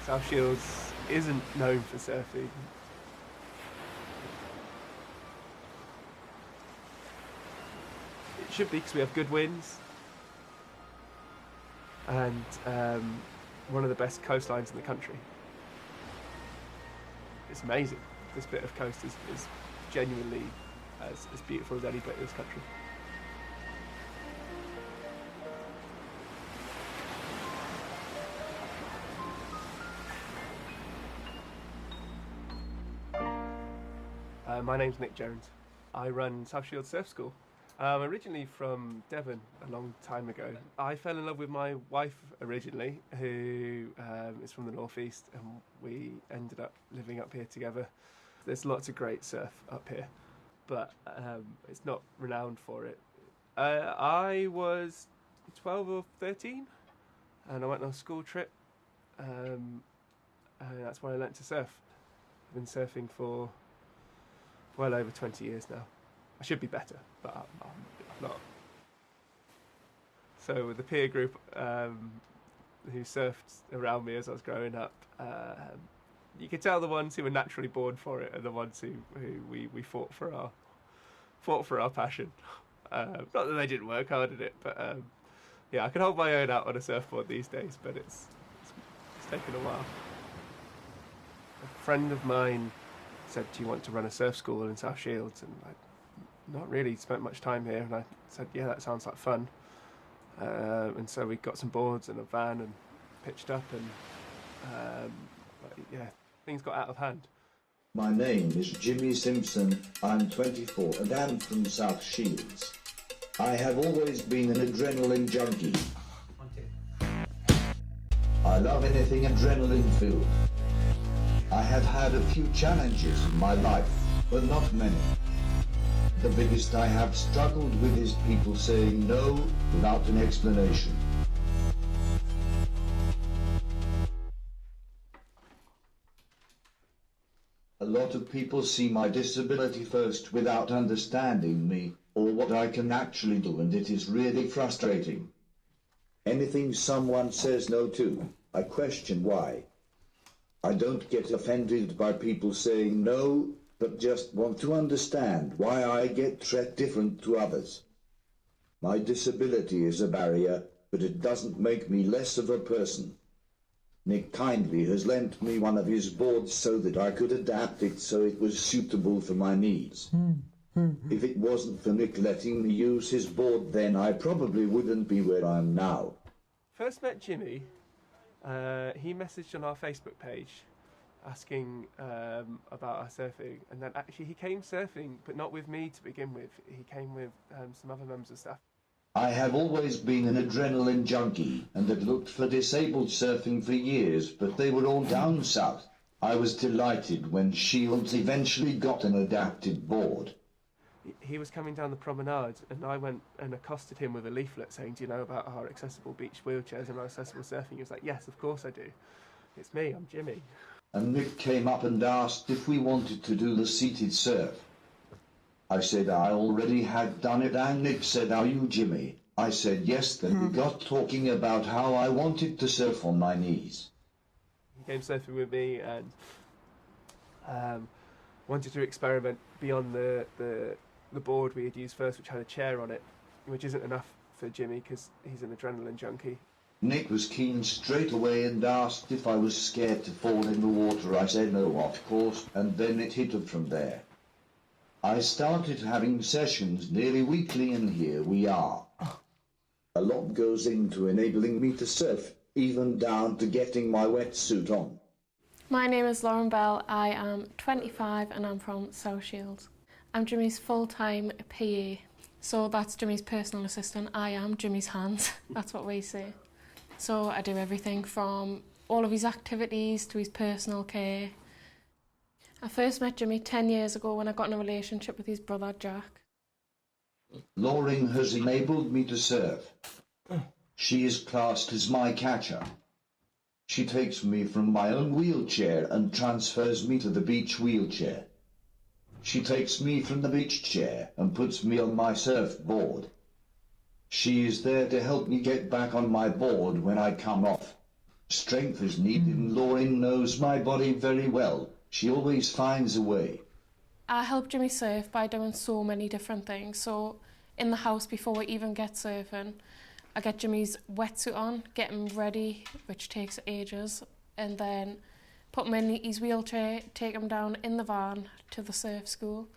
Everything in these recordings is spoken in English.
South Shields isn't known for surfing. It should be because we have good winds and one of the best coastlines in the country. It's amazing. This bit of coast is genuinely as beautiful as any bit of this country. My name's Nick Jones. I run South Shields Surf School. I'm originally from Devon a long time ago. I fell in love with my wife originally, who is from the northeast, and we ended up living up here together. There's lots of great surf up here, but it's not renowned for it. I was 12 or 13, and I went on a school trip, and that's when I learnt to surf. I've been surfing for well over 20 years now. I should be better, but I'm not. So with the peer group who surfed around me as I was growing up, you could tell the ones who were naturally born for it are the ones who we fought for our passion. Not that they didn't work hard at it, but yeah, I can hold my own out on a surfboard these days, but it's taken a while. A friend of mine said, "Do you want to run a surf school in South Shields?" And I not really spent much time here, and I said, "Yeah, that sounds like fun." And so we got some boards and a van and pitched up, and yeah, things got out of hand. My name is Jimmy Simpson. I'm 24 and I'm from South Shields. I have always been an adrenaline junkie. I love anything adrenaline filled. I have had a few challenges in my life, but not many. The biggest I have struggled with is people saying no without an explanation. A lot of people see my disability first without understanding me, or what I can actually do, and it is really frustrating. Anything someone says no to, I question why. I don't get offended by people saying no, but just want to understand why I get treated different to others. My disability is a barrier, but it doesn't make me less of a person. Nick kindly has lent me one of his boards so that I could adapt it so it was suitable for my needs. If it wasn't for Nick letting me use his board, then I probably wouldn't be where I am now. First met Jimmy, he messaged on our Facebook page asking about our surfing, and then actually he came surfing, but not with me to begin with. He came with some other members of staff. I have always been an adrenaline junkie and had looked for disabled surfing for years, but they were all down south. I was delighted when Shields eventually got an adapted board. He was coming down the promenade, and I went and accosted him with a leaflet saying, "Do you know about our accessible beach wheelchairs and our accessible surfing?" He was like, "Yes, of course I do. It's me, I'm Jimmy." And Nick came up and asked if we wanted to do the seated surf. I said I already had done it, and Nick said, "Are you Jimmy?" I said yes, then we got talking about how I wanted to surf on my knees. He came surfing with me and wanted to experiment beyond the board we had used first, which had a chair on it, which isn't enough for Jimmy because he's an adrenaline junkie. Nick was keen straight away and asked if I was scared to fall in the water. I said no, of course, and then it hit up from there. I started having sessions nearly weekly, and here we are. A lot goes into enabling me to surf, even down to getting my wetsuit on. My name is Lauren Bell. I am 25 and I'm from South Shields. I'm Jimmy's full-time PA, so that's Jimmy's personal assistant. I am Jimmy's hands, that's what we say. So I do everything from all of his activities to his personal care. I first met Jimmy 10 years ago when I got in a relationship with his brother Jack. Lauren has enabled me to surf. She is classed as my catcher. She takes me from my own wheelchair and transfers me to the beach wheelchair. She takes me from the beach chair and puts me on my surfboard. She is there to help me get back on my board when I come off. Strength is needed, and Lauren knows my body very well. She always finds a way. I help Jimmy surf by doing so many different things. So in the house, before we even get surfing, I get Jimmy's wetsuit on, get him ready, which takes ages, and then put him in his wheelchair, take him down in the van to the surf school,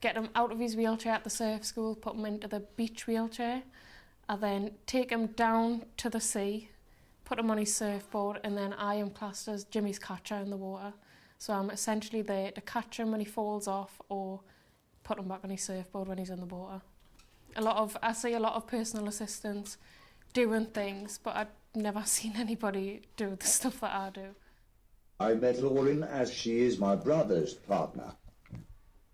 get him out of his wheelchair at the surf school, put him into the beach wheelchair, and then take him down to the sea, put him on his surfboard, and then I am classed as Jimmy's catcher in the water. So I'm essentially there to catch him when he falls off or put him back on his surfboard when he's in the water. I see a lot of personal assistants doing things, but I've never seen anybody do the stuff that I do. I met Lauren as she is my brother's partner.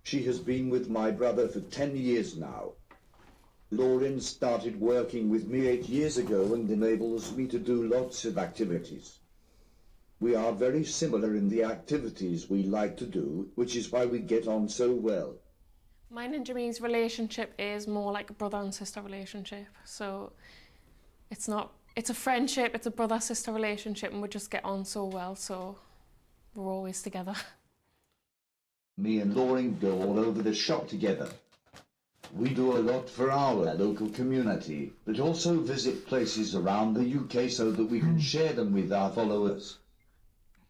She has been with my brother for 10 years now. Lauren started working with me 8 years ago and enables me to do lots of activities. We are very similar in the activities we like to do, which is why we get on so well. Mine and Jimmy's relationship is more like a brother and sister relationship. So it's a friendship, it's a brother-sister relationship, and we just get on so well, so we're always together. Me and Lauren go all over the shop together. We do a lot for our local community, but also visit places around the UK so that we can share them with our followers.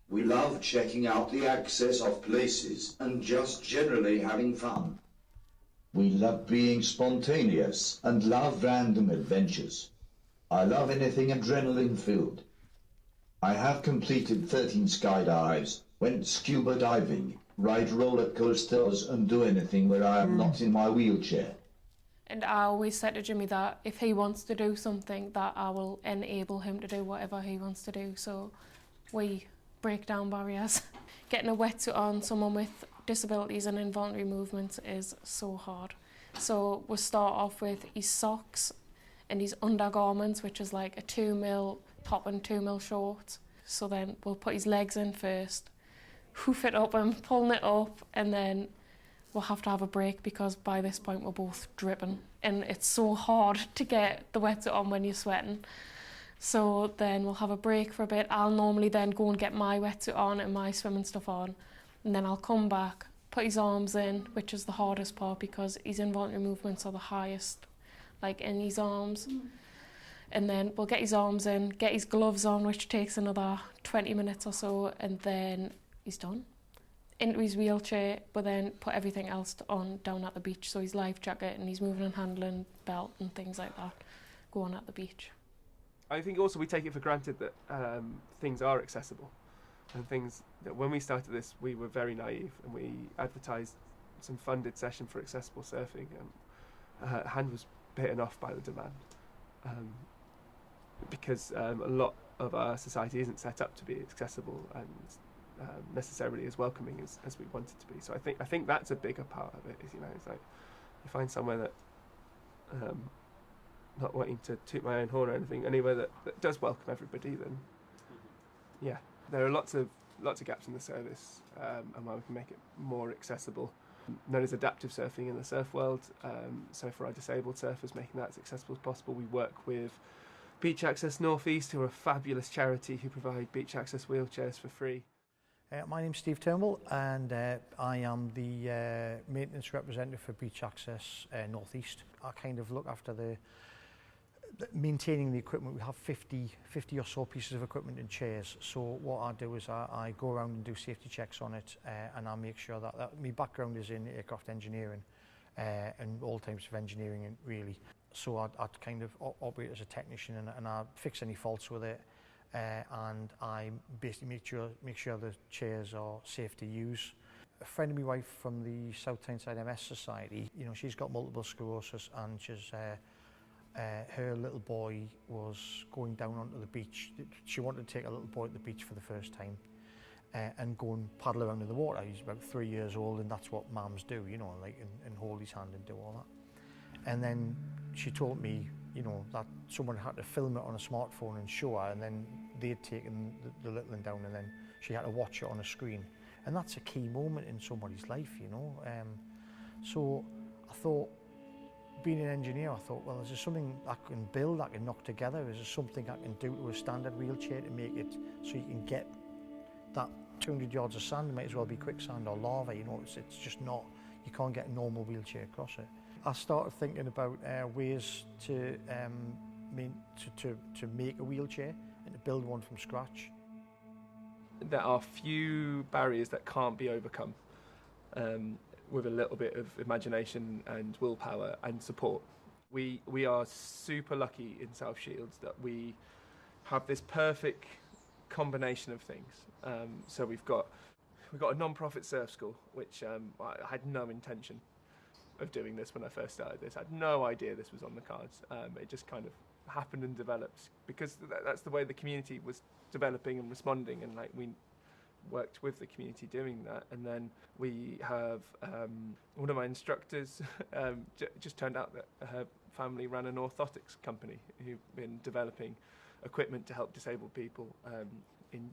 We love checking out the access of places and just generally having fun. We love being spontaneous and love random adventures. I love anything adrenaline-filled. I have completed 13 skydives, went scuba diving, ride roller coasters and do anything where I am not in my wheelchair. And I always said to Jimmy that if he wants to do something, that I will enable him to do whatever he wants to do. So we break down barriers. Getting a wetsuit on someone with disabilities and involuntary movements is so hard. So we'll start off with his socks and his undergarments, which is like a 2mm top and 2mm shorts. So then we'll put his legs in first, hoof it up and pulling it up, and then we'll have to have a break because by this point we're both dripping and it's so hard to get the wetsuit on when you're sweating. So then we'll have a break for a bit. I'll normally then go and get my wetsuit on and my swimming stuff on, and then I'll come back, put his arms in, which is the hardest part because his involuntary movements are the highest, like in his arms. And then we'll get his arms in, get his gloves on, which takes another 20 minutes or so, and then he's done. Into his wheelchair, but then put everything else on down at the beach. So his life jacket and his moving and handling belt and things like that go on at the beach. I think also we take it for granted that things are accessible, and things that when we started this we were very naive and we advertised some funded session for accessible surfing, and hand was bitten off by the demand because a lot of our society isn't set up to be accessible and necessarily as welcoming as we want it to be. So I think that's a bigger part of it. Is, you know, it's like you find somewhere that not wanting to toot my own horn or anything, anywhere that does welcome everybody, then yeah, there are lots of gaps in the service, and where we can make it more accessible. Known as adaptive surfing in the surf world, so for our disabled surfers, making that as accessible as possible. We work with Beach Access North East, who are a fabulous charity who provide beach access wheelchairs for free. My name's Steve Turnbull, and I am the maintenance representative for Beach Access North East. I kind of look after the maintaining the equipment. We have 50 or so pieces of equipment and chairs. So what I do is I go around and do safety checks on it, and I make sure that my background is in aircraft engineering and all types of engineering, really. So I'd kind of operate as a technician, and I fix any faults with it, and I basically make sure the chairs are safe to use. A friend of my wife from the South Tyneside MS Society, you know, she's got multiple sclerosis, and she's her little boy was going down onto the beach. She wanted to take a little boy to the beach for the first time and go and paddle around in the water. He's about 3 years old, and that's what mums do, you know, like and hold his hand and do all that. And then she told me, you know, that someone had to film it on a smartphone and show her, and then they'd taken the little one down, and then she had to watch it on a screen. And that's a key moment in somebody's life, you know. So I thought, being an engineer, I thought, well, is there something I can build, I can knock together? Is there something I can do to a standard wheelchair to make it so you can get that 200 yards of sand? It might as well be quicksand or lava, you know, it's just not, you can't get a normal wheelchair across it. I started thinking about ways to make a wheelchair and to build one from scratch. There are few barriers that can't be overcome with a little bit of imagination and willpower and support. We are super lucky in South Shields that we have this perfect combination of things. So we've got a non-profit surf school, which I had no intention of doing this when I first started this. I had no idea this was on the cards. It just kind of happened and developed because that's the way the community was developing and responding, and like we worked with the community doing that. And then we have one of my instructors just turned out that her family ran an orthotics company who've been developing equipment to help disabled people in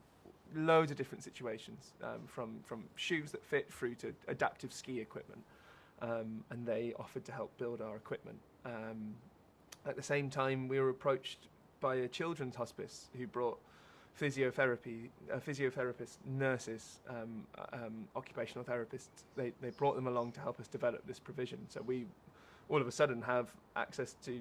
loads of different situations, from shoes that fit through to adaptive ski equipment, and they offered to help build our equipment. At the same time, we were approached by a children's hospice who brought physiotherapists, nurses, occupational therapists. They brought them along to help us develop this provision. So we all of a sudden have access to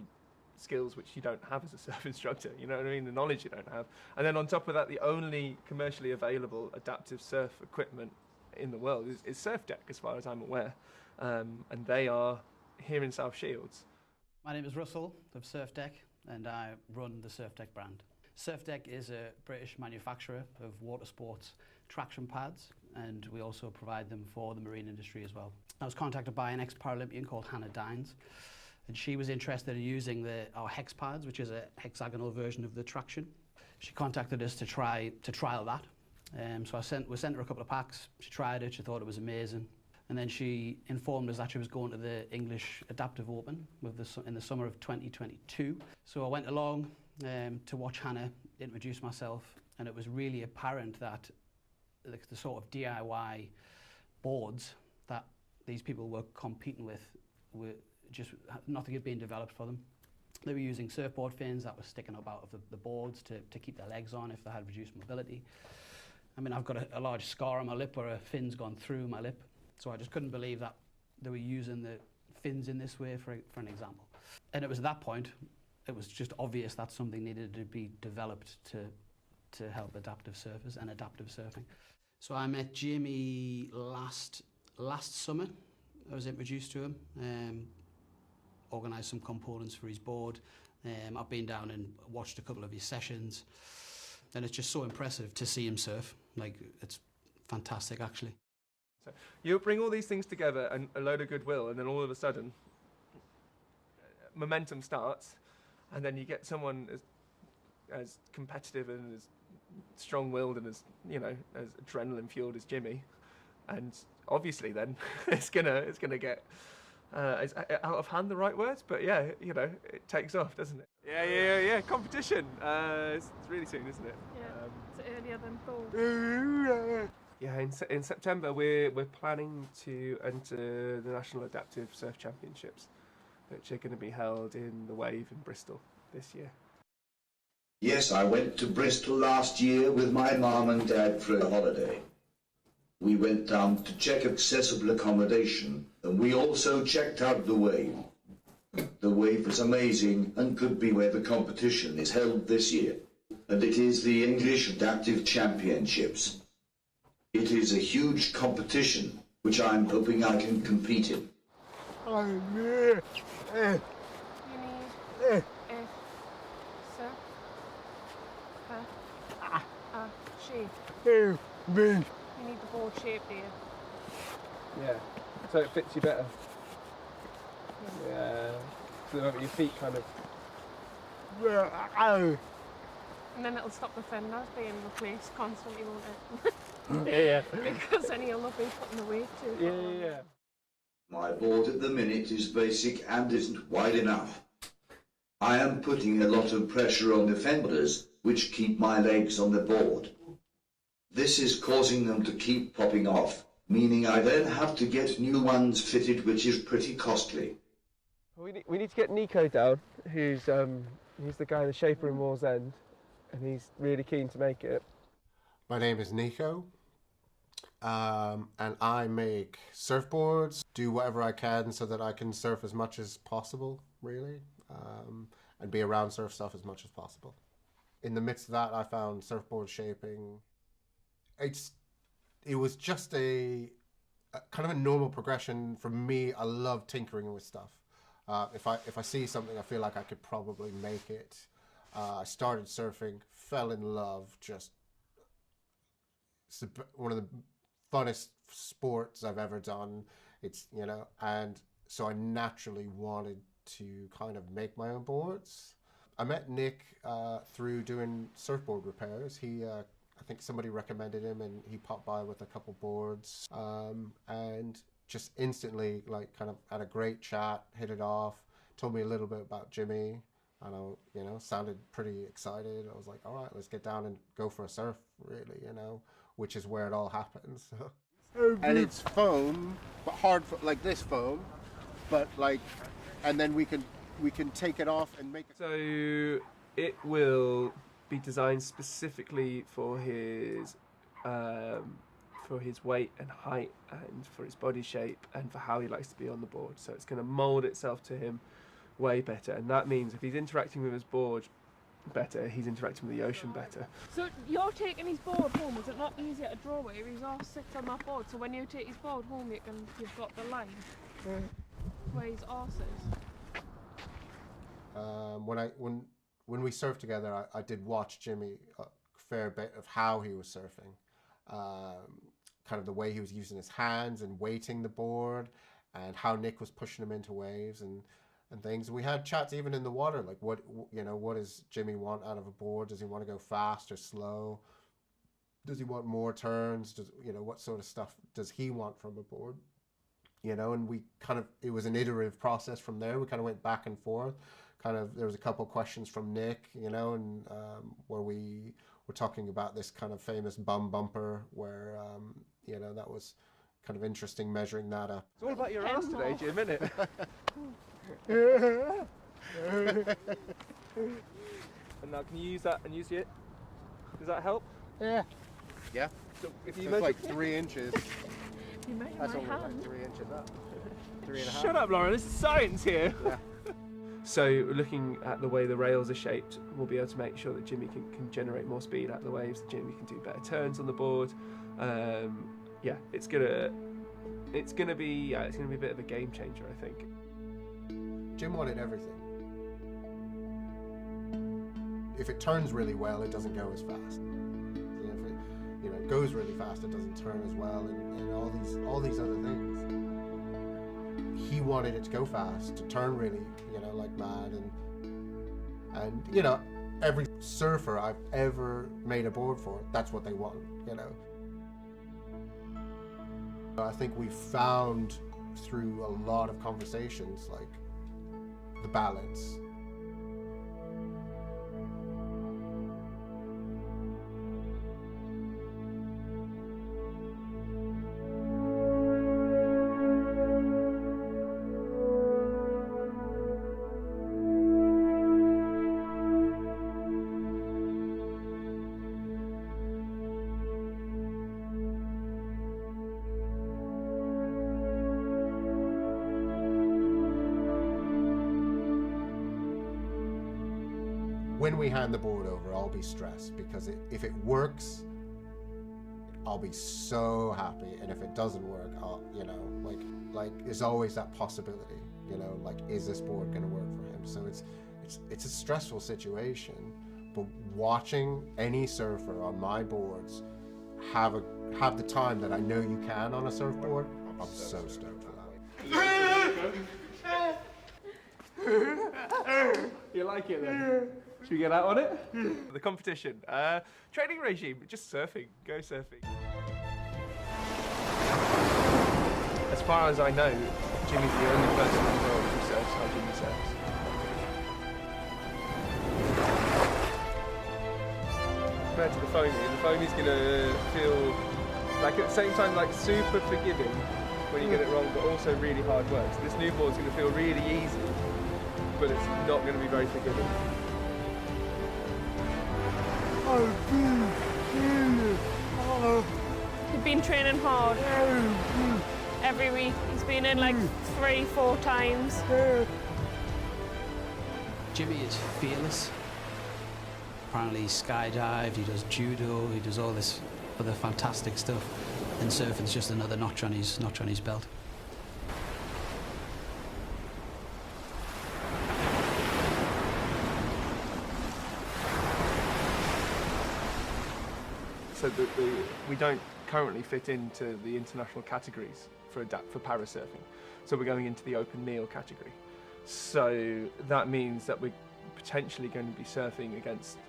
skills which you don't have as a surf instructor, you know what I mean, the knowledge you don't have. And then on top of that, the only commercially available adaptive surf equipment in the world is Surf Deck, as far as I'm aware. And they are here in South Shields. My name is Russell of Surf Deck, and I run the Surf Deck brand. Surf Deck is a British manufacturer of water sports traction pads, and we also provide them for the marine industry as well. I was contacted by an ex-Paralympian called Hannah Dines, and she was interested in using our hex pads, which is a hexagonal version of the traction. She contacted us to trial that. So we sent her a couple of packs. She tried it, she thought it was amazing. And then she informed us that she was going to the English Adaptive Open in the summer of 2022. So I went along to watch Hannah introduce myself, and it was really apparent that the sort of DIY boards that these people were competing with were just nothing had been developed for them. They were using surfboard fins that were sticking up out of the boards to keep their legs on if they had reduced mobility. I mean, I've got a large scar on my lip where a fin's gone through my lip, so I just couldn't believe that they were using the fins in this way, for an example. And it was at that point, it was just obvious that something needed to be developed to help adaptive surfers and adaptive surfing. So I met Jamie last summer. I was introduced to him, organised some components for his board. I've been down and watched a couple of his sessions, and it's just so impressive to see him surf. Like, it's fantastic, actually. So you bring all these things together and a load of goodwill, and then all of a sudden, momentum starts, and then you get someone as competitive and as strong-willed and as adrenaline-fueled as Jimmy, and obviously then it's gonna get is out of hand the right words, but yeah, it takes off, doesn't it? Yeah. Competition. It's really soon, isn't it? Yeah, it's earlier than thought. Yeah, in September we're planning to enter the National Adaptive Surf Championships, which are going to be held in the Wave in Bristol this year. Yes, I went to Bristol last year with my mum and dad for a holiday. We went down to check accessible accommodation, and we also checked out the Wave. The Wave is amazing and could be where the competition is held this year, and it is the English Adaptive Championships. It is a huge competition, which I'm hoping I can compete in. You need a shape. You need the board shape, do you? Yeah, so it fits you better. Yeah, so your feet kind of... And then it'll stop the fenders being replaced constantly, won't it? Yeah. Because then you'll not be putting the weight to it. Yeah. My board at the minute is basic and isn't wide enough. I am putting a lot of pressure on the fenders, which keep my legs on the board. This is causing them to keep popping off, meaning I then have to get new ones fitted, which is pretty costly. We need to get Nico down, who's the guy, the shaper in Wall's End, and he's really keen to make it. My name is Nico, and I make surfboards, do whatever I can so that I can surf as much as possible, really, and be around surf stuff as much as possible. In the midst of that, I found surfboard shaping. It was just a kind of a normal progression for me. I love tinkering with stuff. If I see something, I feel like I could probably make it. I started surfing, fell in love. Just it's one of the funnest sports I've ever done. It's and so I naturally wanted to kind of make my own boards. I met Nick through doing surfboard repairs. I think somebody recommended him, and he popped by with a couple boards, and just instantly, like, kind of had a great chat, hit it off, told me a little bit about Jimmy, and I, sounded pretty excited. I was like, all right, let's get down and go for a surf, really, which is where it all happens. And it's foam, but hard, like this foam, but like, and then we can take it off and make it. So it will be designed specifically for his weight and height, and for his body shape, and for how he likes to be on the board. So it's going to mould itself to him way better, and that means if he's interacting with his board better, he's interacting with the ocean better. So you're taking his board home. Is it not easier to draw where his arse sits on that board? So when you take his board home, you've got the line where his arse is. When we surfed together, I did watch Jimmy a fair bit of how he was surfing, kind of the way he was using his hands and weighting the board, and how Nick was pushing him into waves and things. We had chats even in the water, like what does Jimmy want out of a board? Does he want to go fast or slow? Does he want more turns? What sort of stuff does he want from a board? And we it was an iterative process from there. We kind of went back and forth. There was a couple of questions from Nick, and where we were talking about this kind of famous bum bumper, where that was kind of interesting, measuring that up. It's all about your arse today, Jim, isn't it? And now can you use that and use it? Does that help? Yeah. So if It's you measure... like 3 inches. You measure That's my only hand. like 3 inches up. 3.5. Shut up, Lauren, this is science here. Yeah. So looking at the way the rails are shaped, we'll be able to make sure that Jimmy can generate more speed out of the waves, that Jimmy can do better turns on the board. It's gonna be a bit of a game changer, I think. Jim wanted everything. If it turns really well, it doesn't go as fast. If it goes really fast, it doesn't turn as well, and all these other things. He wanted it to go fast, to turn really, like mad, and every surfer I've ever made a board for, that's what they want, I think we found through a lot of conversations, like, the balance. When we hand the board over, I'll be stressed, because if it works, I'll be so happy, and if it doesn't work, I'll, like there's always that possibility, like, is this board going to work for him? So it's a stressful situation, but watching any surfer on my boards have the time that I know you can on a surfboard, I'm so stoked for that. You like it then? Should we get out on it? The competition. Training regime, just surfing. Go surfing. As far as I know, Jimmy's the only person in the world who surfs how Jimmy surfs. Compared to the foamy's going to feel, like, at the same time, like, super forgiving when you get it wrong, but also really hard work. So this new board's going to feel really easy. but it's not going to be very forgiving. He's been training hard every week. He's been in like 3-4 times. Jimmy is fearless. Apparently he skydived, he does judo, he does all this other fantastic stuff. And surfing's just another notch on his belt. So we don't currently fit into the international categories for parasurfing. So we're going into the open meal category. So that means that we're potentially going to be surfing against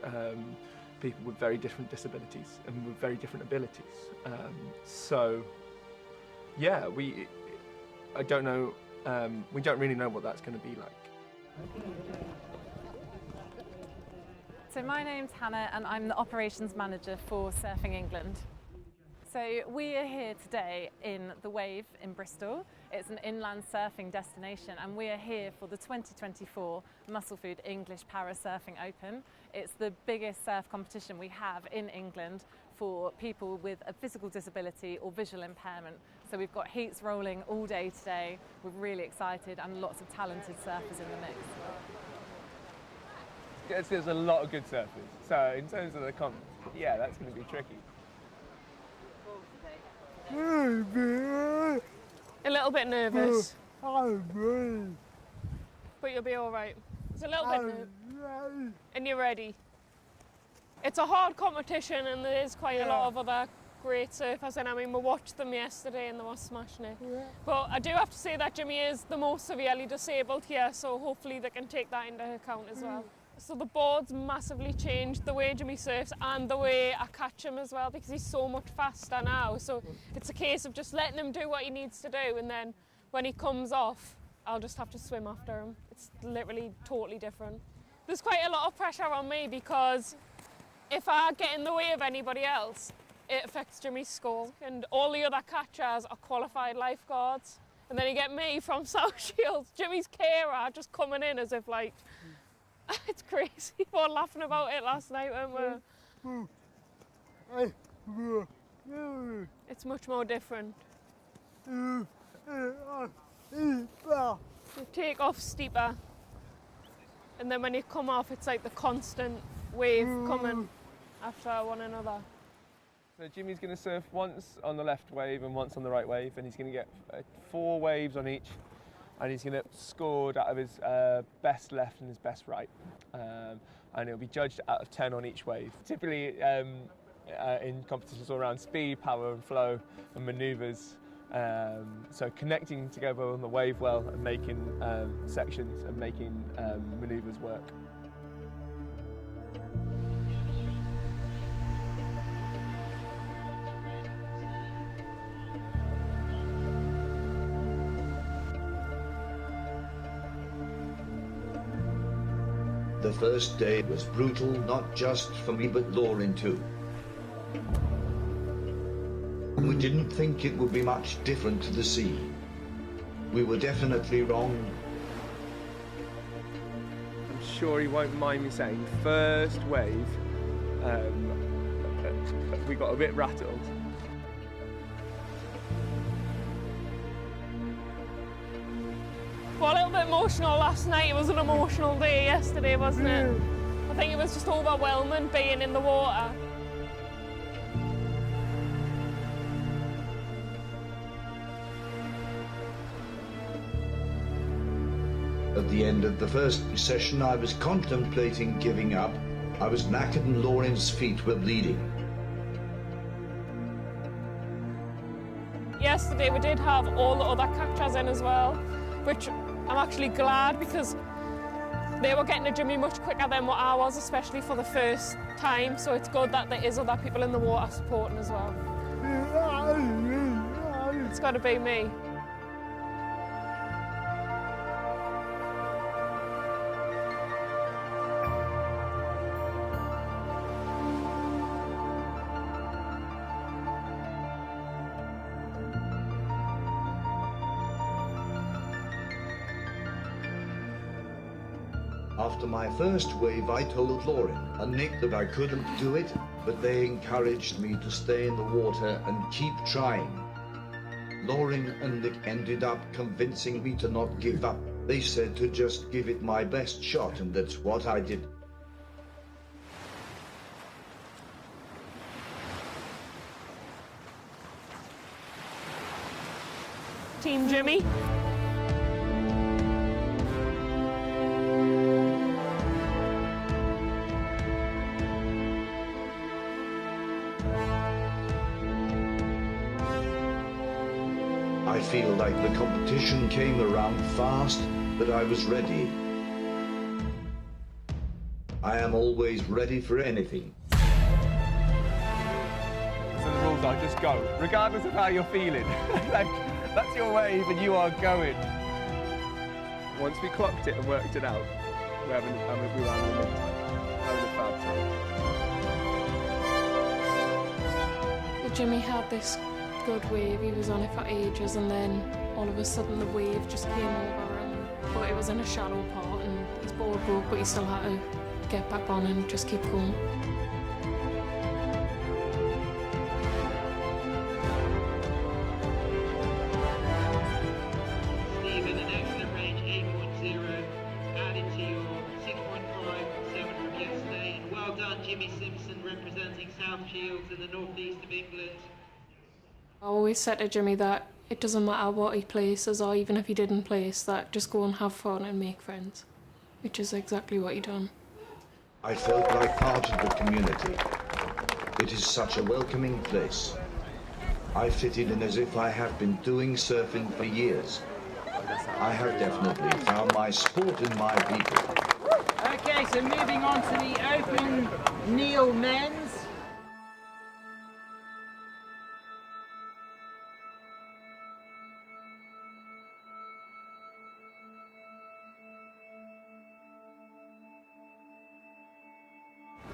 people with very different disabilities and with very different abilities. So yeah, I don't know, we don't really know what that's going to be like. So my name's Hannah and I'm the operations manager for Surfing England. So we are here today in the Wave in Bristol. It's an inland surfing destination and we are here for the 2024 Musclefood English Para Surfing Open. It's the biggest surf competition we have in England for people with a physical disability or visual impairment. So we've got heats rolling all day today. We're really excited and lots of talented surfers in the mix. There's a lot of good surfers. So in terms of the comp, yeah, that's going to be tricky. A little bit nervous. But you'll be all right. It's a little bit nervous. And you're ready. It's a hard competition and there is quite a lot of other great surfers, and I mean we watched them yesterday and they were smashing it. But I do have to say that Jimmy is the most severely disabled here, so hopefully they can take that into account as well. So the board's massively changed the way Jimmy surfs and the way I catch him as well, because he's so much faster now. So it's a case of just letting him do what he needs to do, and then when he comes off, I'll just have to swim after him. It's literally totally different. There's quite a lot of pressure on me because if I get in the way of anybody else, it affects Jimmy's score. And all the other catchers are qualified lifeguards. And then you get me from South Shields, Jimmy's carer, just coming in as if like, it's crazy. We were laughing about it last night, weren't we? It's much more different. You take off steeper, and then when you come off, it's like the constant wave coming after one another. So Jimmy's going to surf once on the left wave and once on the right wave, and he's going to get 4 waves on each. And he's going to score out of his best left and his best right. And he'll be judged out of 10 on each wave. Typically in competitions all around speed, power and flow and manoeuvres. So connecting together on the wave well and making sections and making manoeuvres work. The first day was brutal, not just for me but Lauren too. We didn't think it would be much different to the sea. We were definitely wrong. I'm sure he won't mind me saying, first wave, we got a bit rattled. Well, a little bit emotional last night. It was an emotional day yesterday, wasn't it? I think it was just overwhelming being in the water. At the end of the first session, I was contemplating giving up. I was knackered and Lauren's feet were bleeding. Yesterday we did have all the other catchers in as well, which I'm actually glad because they were getting to Jimmy much quicker than what I was, especially for the first time. So it's good that there is other people in the water supporting as well. It's got to be me. After my first wave, I told Lauren and Nick that I couldn't do it, but they encouraged me to stay in the water and keep trying. Lauren and Nick ended up convincing me to not give up. They said to just give it my best shot, and that's what I did. Team Jimmy. I feel like the competition came around fast, but I was ready. I am always ready for anything. So the rules are just go, regardless of how you're feeling. Like, that's your wave and you are going. Once we clocked it and worked it out, we were having a good time. Having a fab time. Jimmy had this good wave, he was on it for ages, and then all of a sudden the wave just came over him. But it was in a shallow part and his board broke, but he still had to get back on and just keep going. Stephen, an excellent range, 8.0, added to your 6.57 from yesterday. And well done, Jimmy Simpson, representing South Shields in the northeast of England. I always said to Jimmy that it doesn't matter what he places, or even if he didn't place, that just go and have fun and make friends, which is exactly what he done. I felt like part of the community. It is such a welcoming place. I fitted in as if I have been doing surfing for years. I have definitely found my sport and my people. Okay, so moving on to the open kneel men's.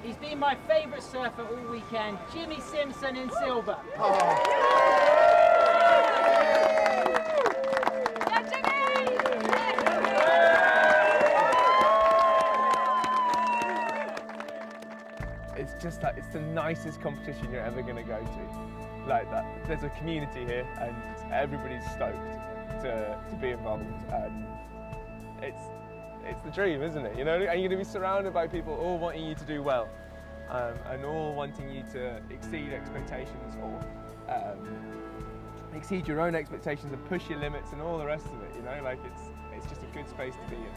He's been my favourite surfer all weekend, Jimmy Simpson in silver. It's just like, it's the nicest competition you're ever going to go to. Like that, there's a community here and everybody's stoked to be involved, and it's the dream, isn't it? You know, and you're going to be surrounded by people all wanting you to do well, and all wanting you to exceed expectations, or exceed your own expectations and push your limits and all the rest of it. You know, like it's just a good space to be in.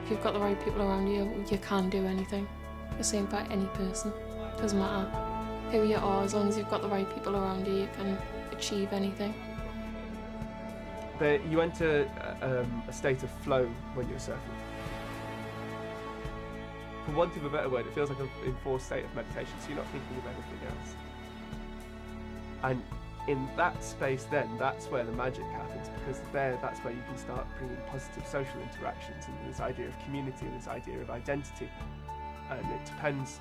If you've got the right people around you, you can do anything. The same for any person. Doesn't matter who you are, as long as you've got the right people around you, you can achieve anything. You enter a state of flow when you're surfing. For want of a better word, it feels like an enforced state of meditation, so you're not thinking of anything else. And in that space then, that's where the magic happens, because that's where you can start bringing positive social interactions and this idea of community and this idea of identity. And it depends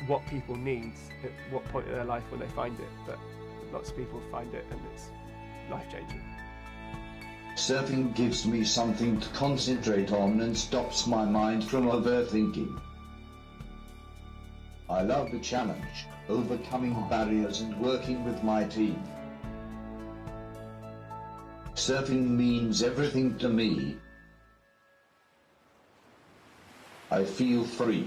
what people need at what point in their life when they find it, but lots of people find it and it's life-changing. Surfing gives me something to concentrate on and stops my mind from overthinking. I love the challenge, overcoming barriers and working with my team. Surfing means everything to me. I feel free.